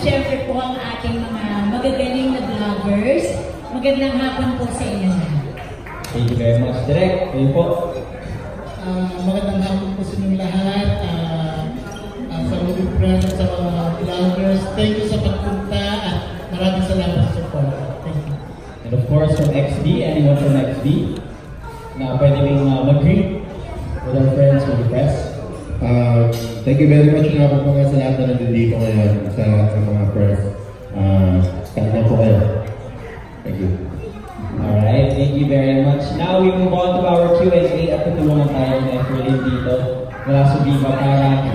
syempre po ang ating mga magagaling na vloggers. Magandang hapon po sa inyo. Thank you very much, Direk. Kayo po. Magandang hapon po sa inyong lahat. Sa movie friends, sa mga vloggers, thank you sa pagpunta at maraming salamat sa support. Thank you. And of course, from XD, anyone from XD, na pwede rin mag-greet with our friends, with the press. Thank you very much nga po mga sa lahat na nandito ngayon sa mga press. Kaya po kayo. Thank you. Alright, thank you very much. Now we move on to our Q&A at tutulungan tayo ng Efrelin dito mula sa Viva para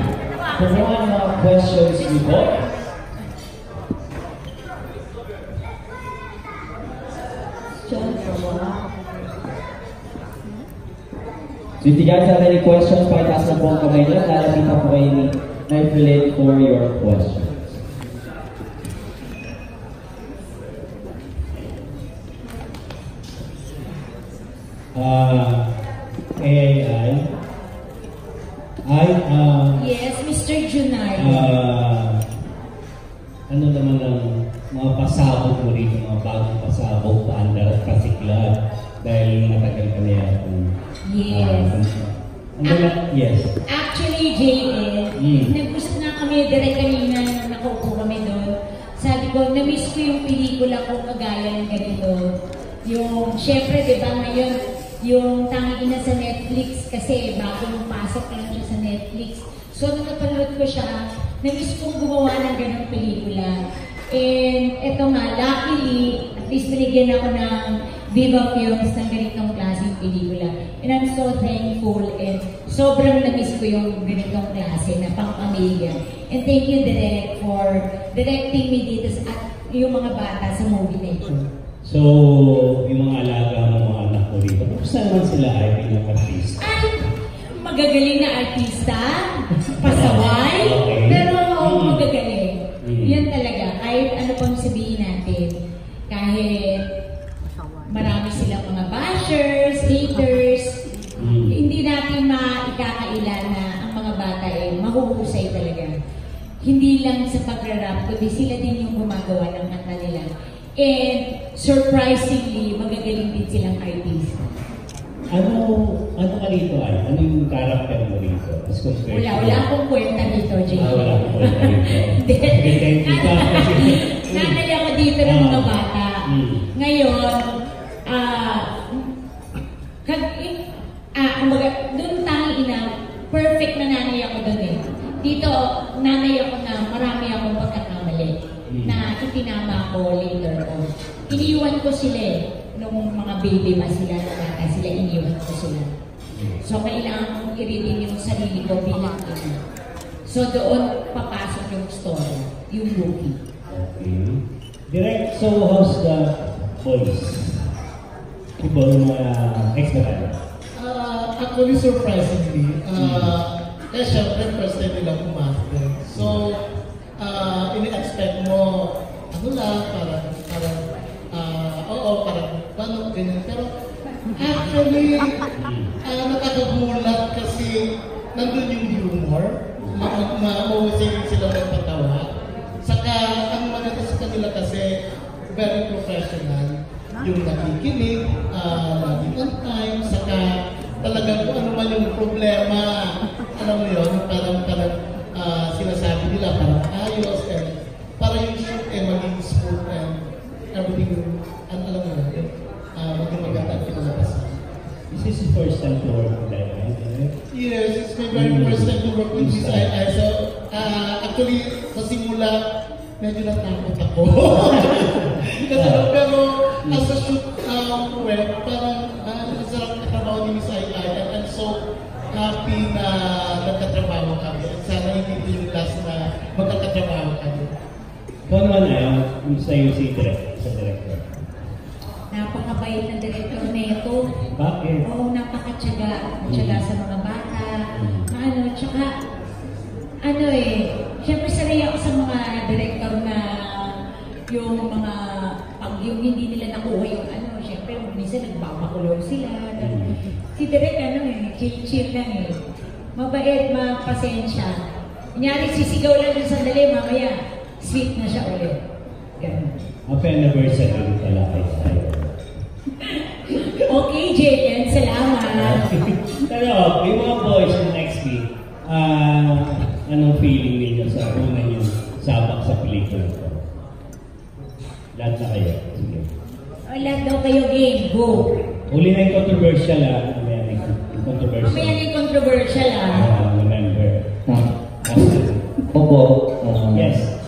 kumuha ng mga questions niyo. So if you guys have any questions, pakitaas na po ang kamay nyo. Lalapitan po kayo ni Efrelin for your questions. Yes, Mr. Junard. Ano naman ang mga pasabog mo rito, mga bagong pasabog, paandar at kasiklad dahil matagal ka na yan. Yes. Actually, JL, nag-usap na kami direct kanina nung nakaupo kami doon. Sabi ko, na-miss ko yung pelikula ko kagaya ng ganito. Yung, syempre, di ba ngayon, yung tanging ina sa Netflix kasi bagong pasok lang siya sa Netflix. So, nung napanood ko siya, na-miss kong gumawa ng ganong pelikula. And eto nga, luckily, at least binigyan ako ng Viva Films ng ganitong klaseng pelikula. And I'm so thankful and sobrang na-miss ko yung ganitong klase na pang-pamilya. And thank you, Direk, for directing me dito at yung mga bata sa movie na ito. So, yung mga alaga ng mga anak ko rito, kumusta naman sila ay bilang artista? Ay, magagaling na artista, pasaway, pero magagaling. Yan talaga, kahit ano pang sabihin natin, kahit marami silang mga bashers, haters, hindi natin maikakaila na ang mga bata ay mahuhusay talaga. Hindi lang sa pagrarap, kundi sila din yung gumagawa ng kanta nila. And surprisingly, magagaling din silang artista. Ano ka rito ay? Ano yung character mo rito? Wala akong kwenta dito, Jay. Wala akong kwenta dito. Nanay ako dito ng mga bata. Ngayon, doon tangi ina, perfect na nanay ako doon eh. Dito, nanay ako na marami akong pagkakamali na itinama ko later on. Iniwan ko sila eh. Nung mga baby pa sila, bata sila, iniwan ko sila. So, kailangan kong i-redeem yung sarili ko bilang ina. So, doon papasok yung story, yung movie. Okay. Direct, so how's the voice? Iba yung ex-battle? Actually, surprisingly, kaya syempre, first time nila pumaster. So, ini-expect mo, ano lang, parang, paano ganyan. Pero, actually, nakakagulat kasi nandun yung humor, mauusay sila ng patawa. Saka, ang maganda sa kanila kasi, very professional. Yung nakikinig, laging on time, saka talagang kung ano man yung problema, alam mo yun, parang sinasabi nila, parang ayos, and para yung shoot ay maging smooth and everything, alam mo yun, maging maganda ang pinalabas. Is this the first time to work with that, right? Yes, it's my very first time to work with Miss I. So, actually, sa simula, medyo natakot ako. Kasi pero, as a shoot, parang sarap na trabaho ni Miss I. And I'm so happy na nagkatrabaho kami. At sana hindi ito yung last na magkakatrabaho kami. Kung naman yung sa'yo si director? Napakabait na director na ito. Bakit? Oo, napakatyaga. Tyaga sa mga bata. Tsaka, syempre sanay ako sa mga director na yung mga, pag yung hindi nila nakuha yung syempre minsan nagbabakulong sila. Si Direk, chill-chill lang eh. Mabait, mapasensya. Kunyari, sisigaw lang yung sandali, mamaya, sweet na siya ulit. Ganun. Happy anniversary pala kay Sayo. Okay, JN, salamat. Pero, yung mga boys ng next week, anong feeling ninyo sa una yung sabak sa pelikula ko? Lahat na kayo. Sige. Lahat daw kayo game, go. Uli na yung controversial Mamaya na yung controversial. Mamaya na yung controversial Remember. Opo. Yes.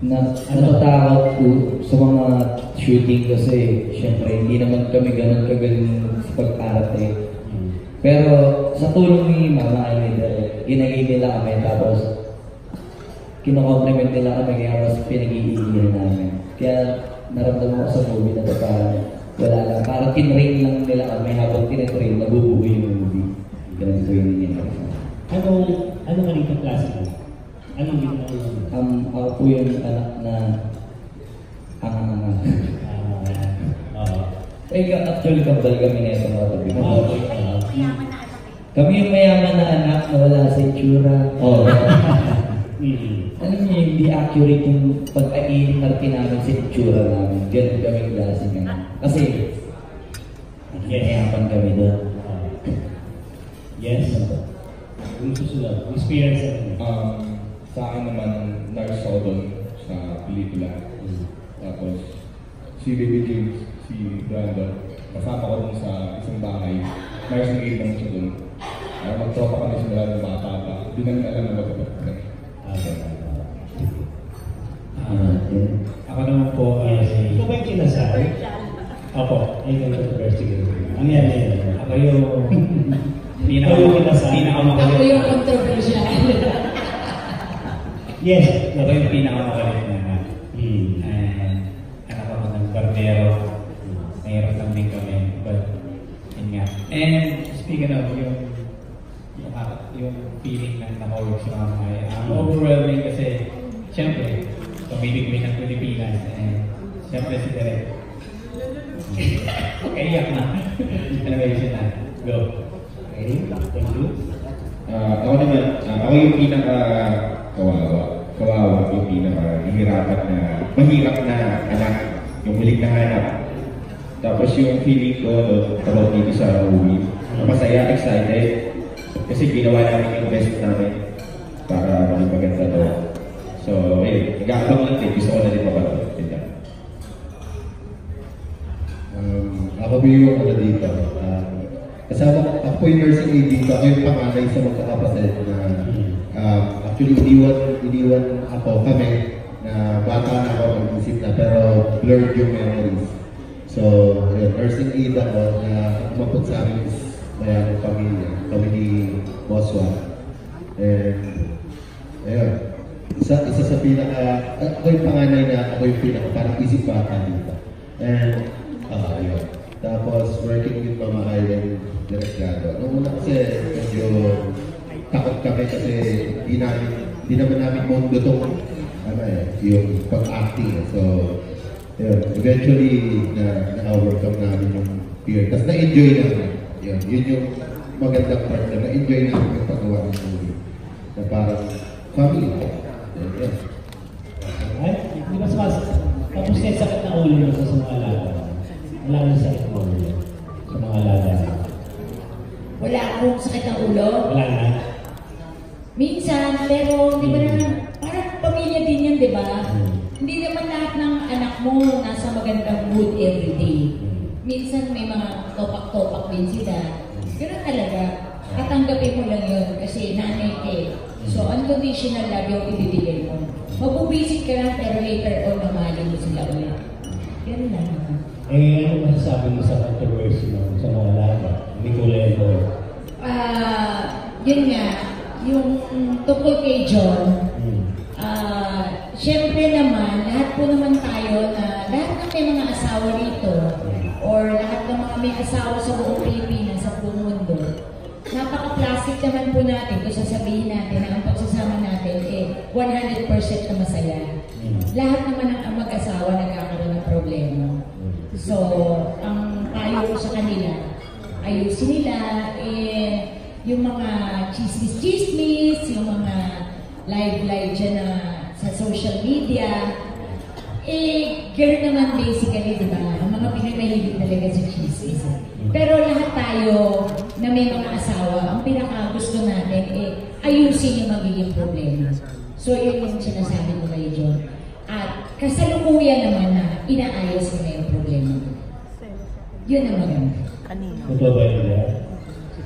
Natatakot po sa mga shooting kasi syempre hindi naman kami ganun kagaling sa pag-arte. Pero sa tulong ni Mama ay ginagay nila kami tapos kino-compliment nila kami kaya mas pinag-iigilan namin. Kaya naramdaman ko sa movie na ito parang wala lang. Parang tinrain lang nila kami habang tinatrain nabubuo yung movie. Ganun training nila. Anong ganitong klase mo? Anong ginawa mo? Ako po yung anak na actually kambal kami na ito mga tabi. Kami yung mayaman na anak na wala sa itsura. Alam niyo, hindi accurate yung pag-iinarte namin sa itsura namin. Ganun kami klase ngayon. Kasi, mayaman kami doon. Yes? Yung susunod, experience Sa akin naman, nurse ako doon sa pelikula. Tapos, si Baby James, si Brandon, kasama ko dun sa isang bahay. Nurse ng ibang siya doon. Magtropa kami simula ng bata pa. Hindi namin alam na magkapatid. Ako naman po, ito ba yung kinasal? Opo, ay yung controversy. Ang yan yun. Ako yung pinaka-makalit. Ako yung controversial. Yes, ako yung pinaka-makalit na anak. Anak ako ng barbero. Mayroon lang din kami. But, yun nga. And speaking of yung feeling na naka-work sa mga kaya, overwhelming kasi siyempre, pamibigay ng Pilipinas. And siyempre si Derek. Kaiyak na. Ano ba yun na? Go. Okay, thank you. Ako naman, ako yung kawawa yung pinaka-hihirapan na, mahirap na anak, yung huling na hanap. Tapos yung feeling ko about dito sa movie, masaya, excited, kasi ginawa namin yung best namin para maging maganda to. So, nag-aabang lang din, gusto ko na din mapanood. Ako po yung dito. Kasama ako po yung nursing aid dito. Ako yung panganay sa magkakapatid na actually iniwan ako kami na bata na ako mag-isip na pero blurred yung memories. So, nursing aid ako na umapot sa amin is mayanong pamilya. Kami ni Boswa. And, ayun. Isa sa pinaka, ako yung panganay na ako yung pinaka, parang isip bata dito. And, ayun. Tapos, working with Mama Island Directado. Noong una kasi, medyo takot kami kasi di naman namin mundo itong yung pag-acting. So, yun, eventually, na-overcome namin yung fear. Tapos na-enjoy namin. Yun yung magandang part na na-enjoy namin yung pagawa ng movie. Na parang family. Yes. Ay, di ba tapos yung sakit na ulo nyo sa mga alaga? Wala nang sakit na ulo sa mga alaga? Wala akong sakit ng ulo. Wala na? Minsan, pero di ba naman, parang pamilya din yan, di ba? Hindi naman lahat ng anak mo nasa magandang mood everyday. Minsan may mga topak-topak din sila. Pero talaga, katanggapin mo lang yun kasi nanay ka. So, unconditional love yung ibibigay mo. Mabubisit ka lang pero later on, mamahalin mo sila ulit. Ganun lang naman. Ano masasabi mo sa controversy mo sa mga alaga? Hindi ko lang ito. Yun nga, yung tungkol kay John, syempre naman, lahat po naman tayo na lahat ng may mga asawa rito or lahat ng mga may asawa sa buong Pilipinas, sa buong mundo, napaka-plastic naman po natin kung sasabihin natin na ang pagsasama natin 100% na masaya. Lahat naman ang mag-asawa nagkakaroon ng problema. So, ang payo ko sa kanila, ayusin nila, yung mga chismis-chismis, yung mga live dyan na sa social media. Gano'n naman basically, di ba? Ang mga Pinoy mahilig talaga sa chismis. Pero lahat tayo na may mga asawa, ang pinaka-gusto natin ayusin yung magiging problema. So, yun yung sinasabi ko kay John. At kasalukuyan naman na inaayos nila yung problema. Yun ang maganda. Kanina. Totoo ba yun?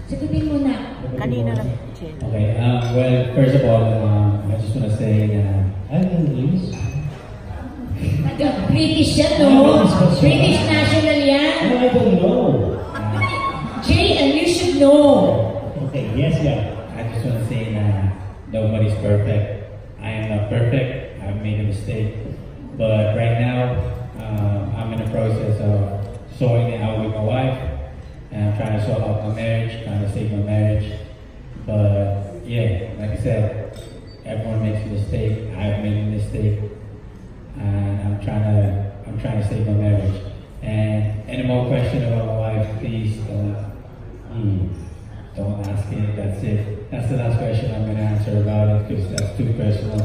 Sagutin mo na. Kanina lang. Okay, well, first of all, I just want to say na, I'm English. British yan, no? British national yan. I don't know. Jay, and you should know. Okay, yes, yeah. I just want to say that nobody's perfect. I am not perfect. I've made a mistake. But right now, I'm in the process of sorting it out with my wife. And I'm trying to sort out my marriage, trying to save my marriage. But yeah, like I said, everyone makes a mistake. I've made a mistake. And I'm trying to save my marriage. And any more question about my wife, please don't ask it. That's it. That's the last question I'm gonna answer about it because that's too personal.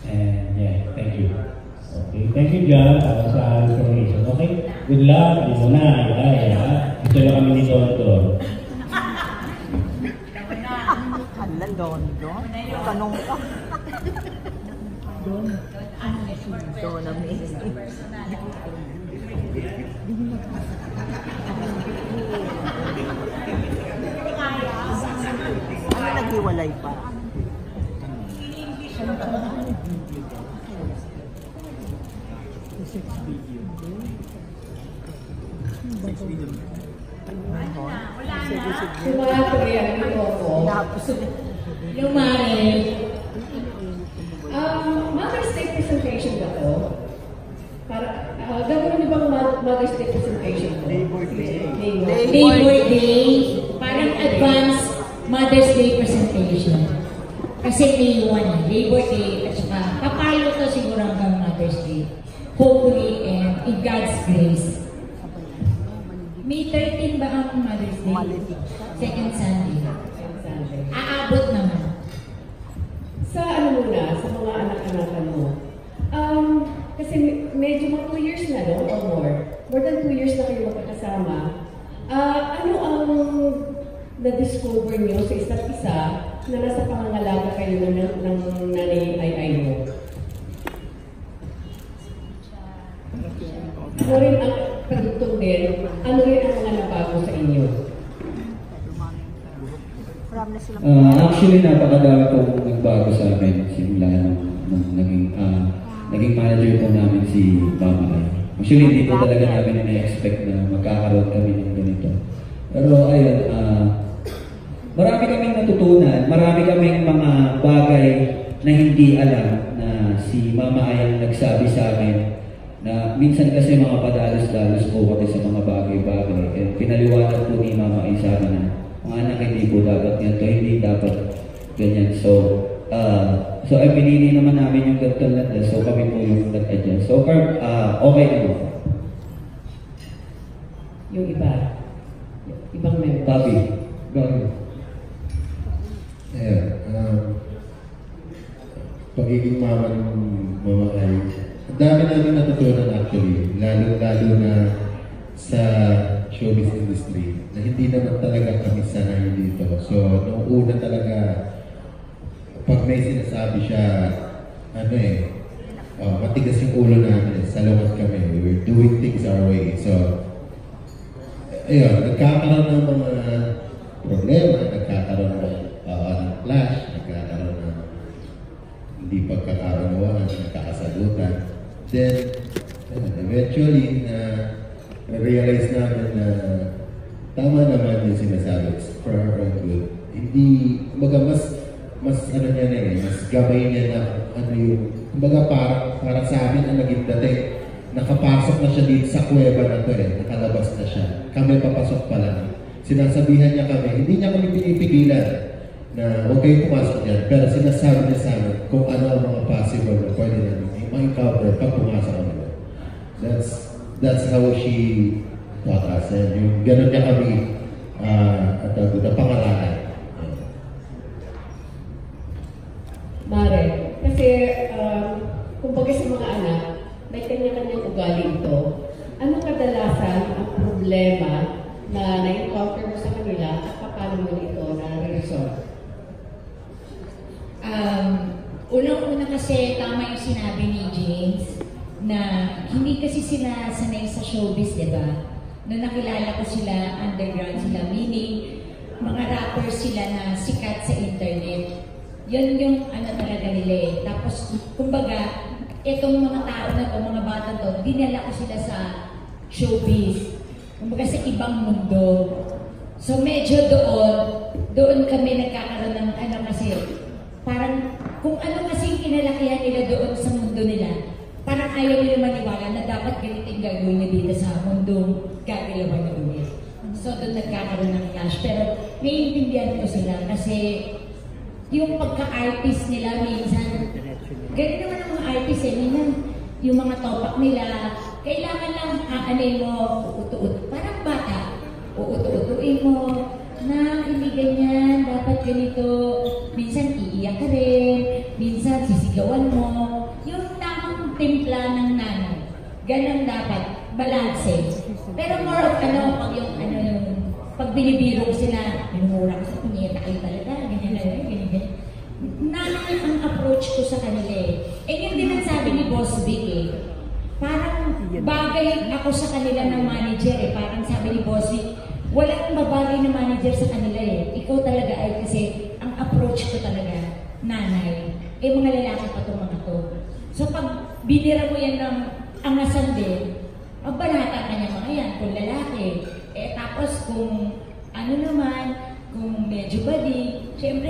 And yeah, thank you. Okay, thank you, John, sa information. Okay, good luck. Hindi mo na, ito na kami ni Don. Hala, Don. Tanong ka. Don na may. Ano naghiwalay pa? Tumatagyan mo ako. Lumari. Mother's Day presentation ba to? Para, gagawin niyo bang Mother's Day presentation to? Labor Day. Labor Day. Parang advanced Mother's Day presentation. Kasi May 1, Labor Day, at saka papalo to siguro hanggang Mother's Day. Hopefully, and in God's grace. May 13 ba ang Mother's Day? Second Sunday. Aabot naman. Sa ano muna, sa mga anak-anakan mo. Kasi medyo mga 2 years na, no? Or more. More than 2 years na kayo magkakasama. Ano ang na-discover nyo sa isa't isa na nasa pangangalaga kayo ng nanay ay mo? Ano rin ang pagdugtong din? Ano rin ang mga nabago sa inyo? Actually, napakadami pong nagbago sa amin simula nung naging manager po namin si Mama Ay. Actually, hindi po talaga namin na-expect na magkakaroon kami ng ganito. Pero ayun, marami kaming natutunan, marami kaming mga bagay na hindi alam na si Mama Ay ang nagsabi sa amin na minsan kasi mga padalos-dalos po kasi sa mga bagay-bagay. And pinaliwanag po ni Mama Ay sa amin na mga anak, hindi po dapat ganito, hindi dapat ganyan. So pinili naman namin yung ganito lang. So, kami po yung nag-adjust. So, okay naman. Yung iba? Ibang members? Tabi. Pagiging mama ng Mama Ay, ang dami namin natutunan actually, lalo na sa showbiz industry, na hindi naman talaga kami sanay dito. So, noong una talaga, pag may sinasabi siya, matigas yung ulo namin, salungat kami. We were doing things our way. So, ayun, nagkakaroon ng mga problema, nagkakaroon ng clash, nagkakaroon ng hindi pagkakaunawaan, nagkakasagutan. Then, eventually, realize namin na tama naman yung sinasabi, it's for our own good. Hindi, kumbaga mas gamay niya na kumbaga para sa amin ang naging dating, nakapasok na siya dito sa kuweba na to nakalabas na siya. Kami papasok pa lang. Sinasabihan niya kami, hindi niya kami pinipigilan na huwag kayong pumasok niyan, pero sinasabi niya sa amin kung ano ang mga possible na pwede namin ma-encounter pag pumasok kami. That's how she taught us. And yung gano'n niya kami pangalanan. Mare, kasi sa mga anak, may kanya-kanyang ugali ito. Ano kadalasan ang problema na na-encounter mo sa kanila at paano mo ito na-resolve? Unang-una kasi tama yung sinabi ni James na hindi kasi sila sanay sa showbiz, di ba? Nung nakilala ko sila, underground sila, meaning mga rappers sila na sikat sa internet. Yun yung ano talaga nila eh. Tapos, kumbaga, itong mga tao na to, mga bata to, dinala ko sila sa showbiz. Kumbaga sa ibang mundo. So medyo doon kami nagkakaroon ng ano kasi, parang kung ano kasi kinalakihan nila doon sa mundo nila, parang ayaw nila maniwala na dapat ganito yung gagawin niya dito sa mundong gagalawan na ulit. So doon nagkakaroon ng clash. Pero naiintindihan ko sila kasi yung pagka-artist nila minsan, ganun naman ang mga artist eh, minsan yung mga topak nila, kailangan lang aanay mo, uuto-uto. Parang bata, uuto-utuin mo, na hindi ganyan, dapat ganito. Minsan iiyak ka rin, minsan sisigawan mo. Yung tamang timpla ng nanay, ganun dapat, balance. Pero more of pag binibiro ko sila, minumura ko sa punyeta kayo talaga, ganyan. Nanay ang approach ko sa kanila eh. Yun din ang sabi ni Boss Vic eh. Parang bagay ako sa kanila ng manager eh. Parang sabi ni Boss Vic, walang babagay na manager sa kanila eh. Ikaw talaga ay kasi ang approach ko talaga, nanay. Mga lalaki pa itong mga to. So pag binira mo yan ng angasan din, magbanata ka niya mga yan kung lalaki. Tapos kung ano naman, kung medyo badi, syempre,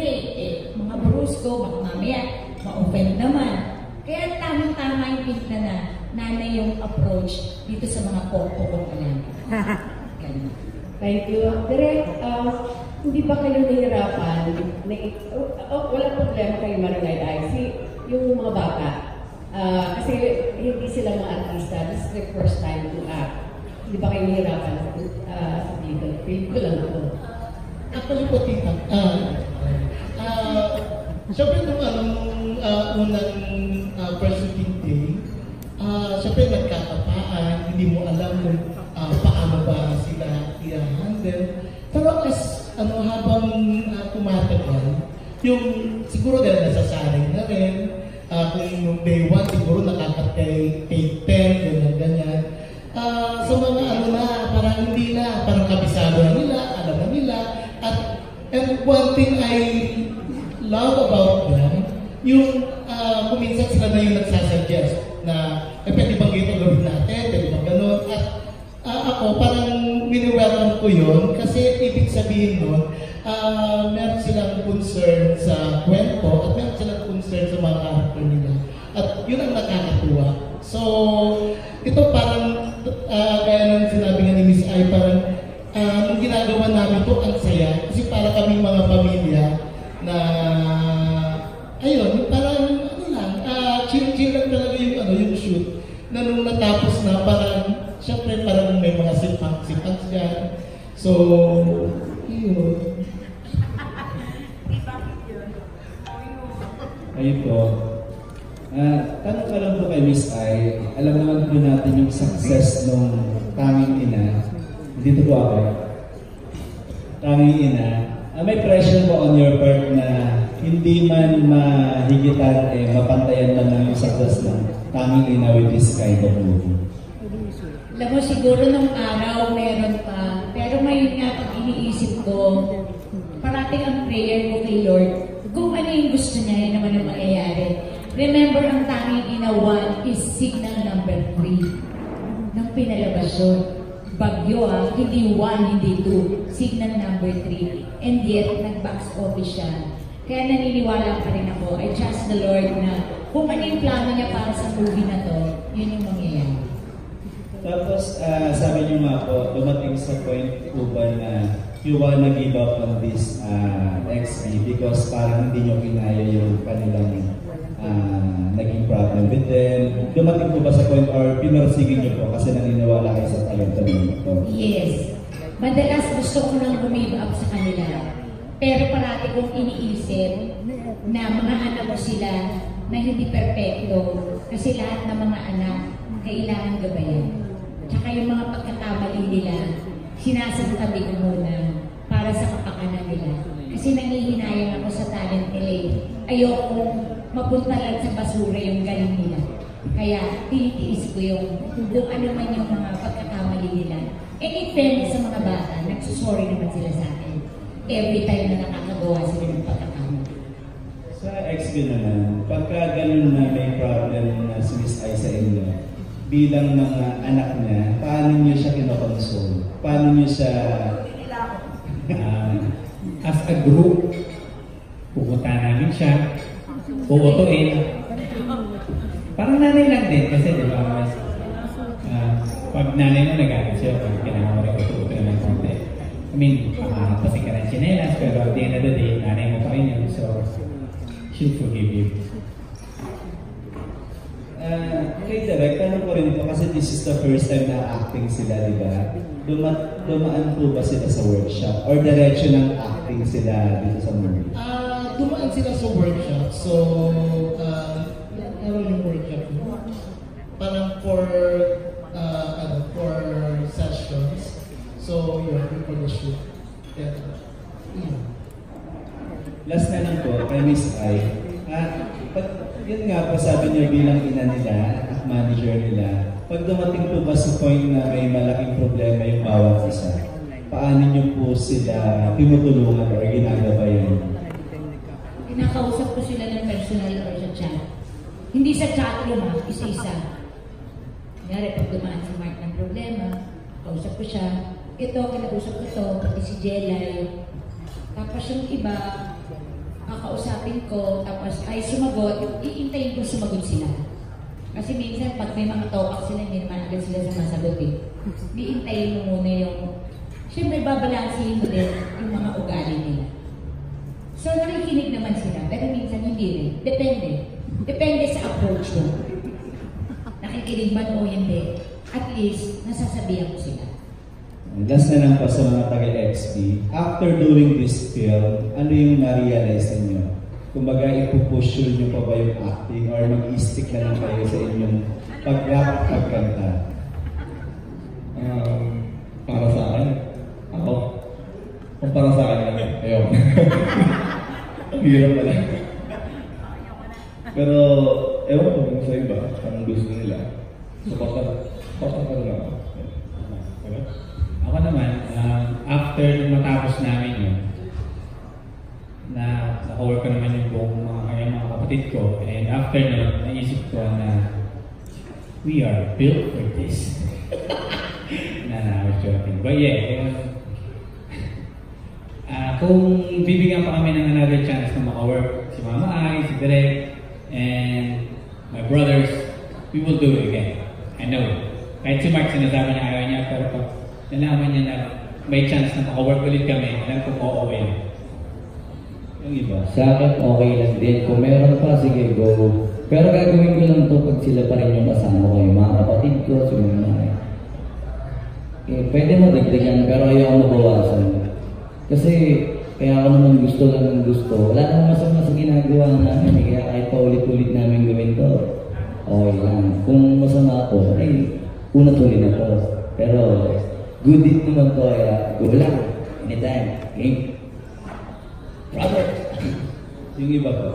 mga brusko, baka mamaya, ma-open naman. Kaya tamang-tama yung pinta na nanay yung approach dito sa mga pokpokong alam. Thank you. Direk, hindi ba kayo nahihirapan? Walang problema kayo Marinay IC, yung mga bata. Kasi hindi sila mga artista. This is their first time to act. Hindi ba kayo nahihirapan sa dito? Feel ko lang ako. Actually po, tita, siyempre nung unang first shooting day, siyempre nagkakapaan, hindi mo alam kung paano ba sila i-handle. Pero as habang tumatagal, yung siguro dahil nasasaring na rin, kung yung day 1 siguro nakakatay take 10, ganyan. Sa mga parang hindi na, parang kabisado na nila, alam na nila. And one thing I love about them, yung kung minsan sila na yung nagsasuggest na pwede bang ito gawin natin, pwede bang gano'n. At ako parang mini-welcome ko yun kasi ibig sabihin nun, meron silang concern sa kwento at meron silang concern sa mga character nila. At yun ang nakakatuwa. So, ito parang, gaya ng sinabi nga ni Miss Ai, parang nung ginagawa namin ito, ang saya. Kasi para kami mga pamilya na, ayun, parang, chill lang talaga yung shoot. Na nung natapos na, parang, syempre parang may mga sipang dyan. So, yun. Ayun po. Tanong ka lang po kay Miss Ai, alam naman po natin yung success ng Tanging Ina. Dito po ako. Tanging Ina. May pressure po on your part na hindi man mahigitan, mapantayan man lang yung success ng Tanging Ina with this kind of movie. Alam mo, siguro nung araw meron pa. Pero ngayon nga, pag iniisip ko, parating ang prayer ko kay Lord, kung ano yung gusto niya, yun naman ang mangyayari. Remember, ang Tanging Ina 1 is signal number 3 ng pinalabas yun. Bagyo hindi 1, hindi 2. Signal number 3. And yet, nag-box office siya. Kaya naniniwala pa rin ako, I trust the Lord na kung ano yung plano niya para sa movie na to, yun yung mangyayari. Tapos, sabi niyo nga po, dumating sa point po ba na you wanna give up on this XP because parang hindi niyo kinaya yung kanilang naging problem with them. Dumating po ba sa point or pinursigin niyo po kasi naniniwala kayo sa talento niyo? Yes. Madalas gusto ko nang give up sa kanila. Pero parati kong iniisip na mga anak ko sila na hindi perfecto. Kasi lahat ng mga anak, kailangan gabayan. Tsaka yung mga pagkakamali nila, sinasabi ko muna para sa kapakanan nila. Kasi nangihinayang ako sa talent nila eh. Ayokong mapunta lang sa basura yung galing nila. Kaya tinitiis ko yung kung ano man yung mga pagkakamali nila. And in fairness sa mga bata, nagsusorry naman sila sa akin. Every time na nakakagawa sila ng pagkakamali. Sa XB naman, pagka ganun na may problem na si Miss Ai sa inyo, bilang mga anak niya, paano niyo siya kinokonsole? Paano niyo siya as a group, pupunta namin siya, uutuin. Parang nanay lang din kasi di ba, pag nanay mo nag-aagad siya, pag kailangan mo rin uutuin ng konti. I mean, pakakapasing ka ng chinelas, pero at the end of the day, nanay mo pa rin yun, so she'll forgive you. Okay, Direk, tanong ko rin po kasi this is the first time na acting sila, di ba? Dumaan po ba sila sa workshop? Or diretso ng acting sila dito sa movie? Dumaan sila sa workshop. So, ano yung workshop mo? Parang for sessions. So, yun, for the shoot. Yeah. Last na lang po, kay Miss Ai. Yun nga po, sabi niyo bilang ina nila at manager nila, pag dumating po ba sa point na may malaking problema yung bawat isa, paano niyo po sila tinutulungan o ginagawa yun? Kinakausap ko sila ng personal or sa chat. Hindi sa chat room isa-isa. Kanyari, pag dumaan si Mark ng problema, kausap ko siya. Ito, kinausap ko ito, pati si Jelay. Tapos yung iba, kakausapin ko, tapos ay sumagot, iintayin ko sumagot sila. Kasi minsan, pag may mga topak sila, hindi naman agad sila sumasagot eh. Iintayin mo muna yung, siyempre babalansihin mo din yung mga ugali nila. So, nakikinig naman sila, pero minsan hindi rin. Depende. Depende sa approach mo. Nakikinig man o hindi, at least, nasasabihan ko sila. Last na lang po sa mga taga-XP, after doing this film, ano yung na-realize ninyo? Kumbaga, ipupush nyo pa ba yung acting or mag-stick na lang kayo sa inyong pag-rap at pagkanta? Para sa akin, ako, kung para sa akin lang, ayun. Ang hirap pala. Pero, ewan ko kung sa iba, ang gusto nila. So, basta ka lang ako. Ako naman, after matapos namin yun, naka-work ko naman yung buong mga kapatid ko, and after nun, naisip ko na we are built for this. I was joking. But yeah, kung bibigyan pa kami ng another chance na maka-work si Mama Ai, si Direk, and my brothers, we will do it again. I know. Kahit si Mark sinasabi niya ayaw niya, pero pag nalaman niya na may chance na maka-work ulit kami, alam ko po okay. Yung iba? Sa akin, okay lang din. Kung meron pa, sige, go. Pero gagawin ko lang to pag sila pa rin yung kasama ko, yung mga kapatid ko, si Mama Ai. Pwede mo dagdagan, pero ayaw mabawasan. Kasi, kaya ako naman gusto lang ng gusto. Wala namang masama sa ginagawa namin, kaya kahit pa ulit-ulit namin gawin to, okay lang. Kung masama ako, ay, unat-ulit na to. Pero, good deed naman to, kaya go lang. Anytime. Game. Brother! Yung iba po?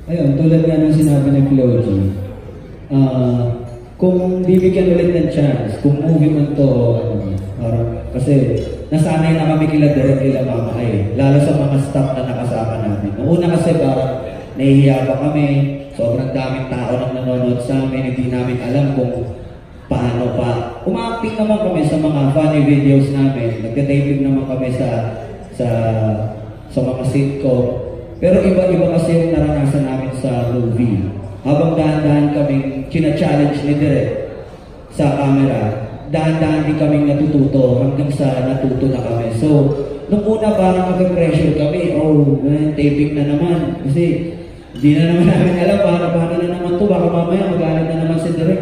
Ayun, tulad nga ng sinabi ng Claudia, kung bibigyan ulit ng chance, kung movie man to, kasi nasanay na kami kila Direk kila Mama Ai, lalo sa mga staff na nakasama namin. Noong una kasi parang nahihiya pa kami, sobrang daming tao nang nanonood sa amin, hindi namin alam kung paano pa. Umacting naman kami sa mga funny videos namin, nagtataping naman kami sa mga sitcom. Pero iba-iba kasi yung naranasan namin sa movie. Habang dahan-dahan kaming china-challenge ni Direk sa camera, dahan-dahan din kaming natututo hanggang sa natuto na kami. So, nung una parang mag-pressure kami, taping na naman. Kasi hindi na naman namin alam paano na naman to. Baka mamaya magalit na naman si Direk.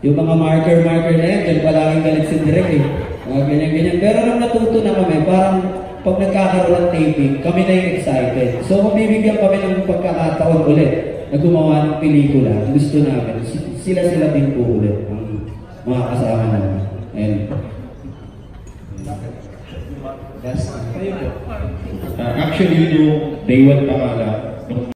Yung mga marker na yan, dyan palaging galit si Direk eh. Mga ganyan-ganyan. Pero nung natuto na kami, parang pag nagkakaroon ng taping, kami na yung excited. So, kung bibigyan kami ng pagkakataon ulit, na gumawa ng pelikula, gusto namin, sila-sila din po ulit ang mga kasama namin. And That's kayo po. Actually, yung day one pa nga lang,